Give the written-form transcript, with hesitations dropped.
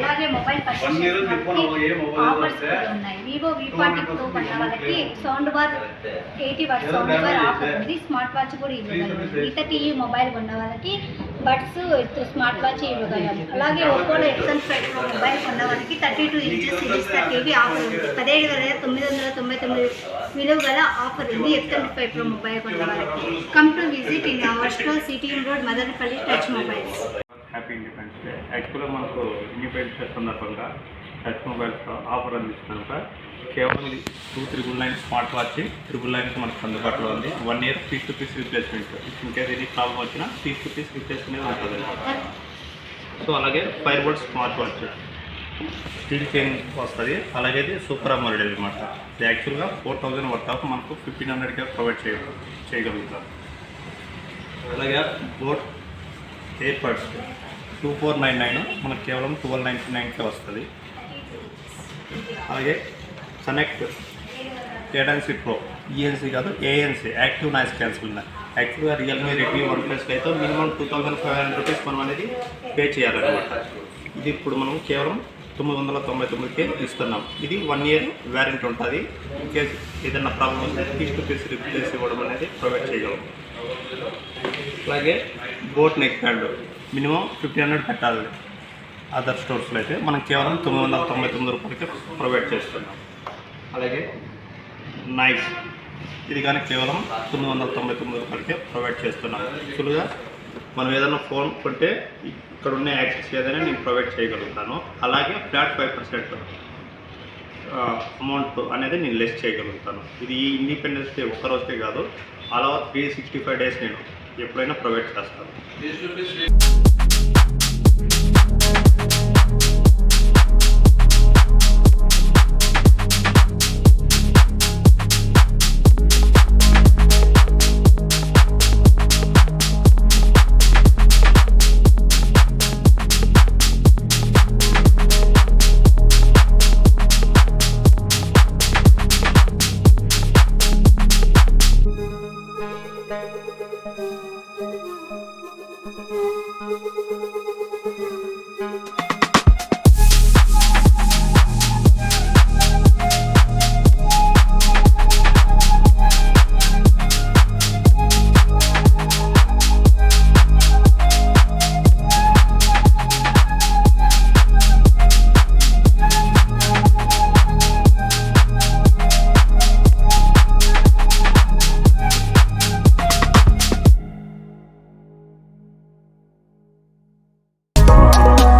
అలాగే mobile offers ఉన్నాయి. Vivo V40 కొన్న వాళ్ళకి sound bar 80 what sound bar offer ఉంది. స్మార్ట్ వాచ్ కూడా ఇవ్వగలరు. V30 మొబైల్ కొన్న వాళ్ళకి బడ్స్ స్మార్ట్ వాచ్ ఇవ్వగలరు. అలాగే ఒప్పోలో X5 మొబైల్ కొన్న వాళ్ళకి 32 ఇంచెస్ సిరీస్ టీవీ ఆఫర్ ఉంది. 17,999 విలువ గల ఆఫర్ ఉంది. X5 మొబైల్ కొన్న వాళ్ళకి. Come to visit in our store CTM road Madanapalle touch mobiles. Happy independence day. యాక్చువల్గా మనకు ఇండిపెండెన్స్ డే సందర్భంగా టచ్ మొబైల్స్ ఆఫర్ అందిస్తున్నాను సార్. కేవలం 2,999 స్మార్ట్ వాచ్ 999 మనకు అందుబాటులో ఉంది. 1 year piece to piece replacement. ఇంకేది ఎనీ ప్రాబ్లం వచ్చినా పీస్ టు పీస్ రీప్లేస్మెంట్ ఉంటుంది. సో అలాగే fire board smart watch steel chain వస్తుంది. అలాగే ఇది సూపర్ అమోల్డ్ అనమాట. ఇది యాక్చువల్గా 4,000 వర్త్ ఆఫ్ మనకు 1,500గా ప్రొవైడ్ చేయగలుగుతాం. అలాగే బోట్ ఎయిర్పాడ్స్ 2,499 మనకు కేవలం 1,299కే వస్తుంది. అలాగే కనెక్ట్ ఏడెన్సీ ప్రో ఈఎన్సీ కాదు ANC యాక్టివ్ నాయిస్ క్యాన్సిల్. యాక్చువల్గా రియల్మీ రెడ్మీ OnePlusకి అయితే మినిమం 2,500 రూపీస్ మనం అనేది పే చేయాలన్నమాట. ఇది ఇప్పుడు మనం కేవలం 999కే ఇస్తున్నాం. ఇది 1 ఇయర్ వ్యారంటీ ఉంటుంది. ఇన్కేస్ ఏదైనా ప్రాబ్లం వస్తే పీస్ టు పీస్ రిప్లేస్ ఇవ్వడం అనేది ప్రొవైడ్ చేయగలం. అలాగే బోట్ నెక్ బ్యాండ్ మినిమం 1,500 పెట్టాలి. అదర్ స్టోర్స్లో అయితే మనం కేవలం 999 రూపాయలకి ప్రొవైడ్ చేస్తున్నాం. అలాగే నైఫ్ ఇది కానీ కేవలం 999 రూపాయలకే ప్రొవైడ్ చేస్తున్నాం. యాక్చువల్గా మనం ఏదైనా ఫోన్ కొంటే ఇక్కడ ఉన్న యాక్సెస్ ఏదైనా నేను ప్రొవైడ్ చేయగలుగుతాను. అలాగే ఫ్లాట్ 5% అమౌంట్ అనేది నేను లెస్ చేయగలుగుతాను. ఇది ఇండిపెండెన్స్ డే ఒక్కరోజే కాదు, ఆల్ ఓవర్ 365 డేస్ నేను ఎప్పుడైనా ప్రొవైడ్ చేస్తాను.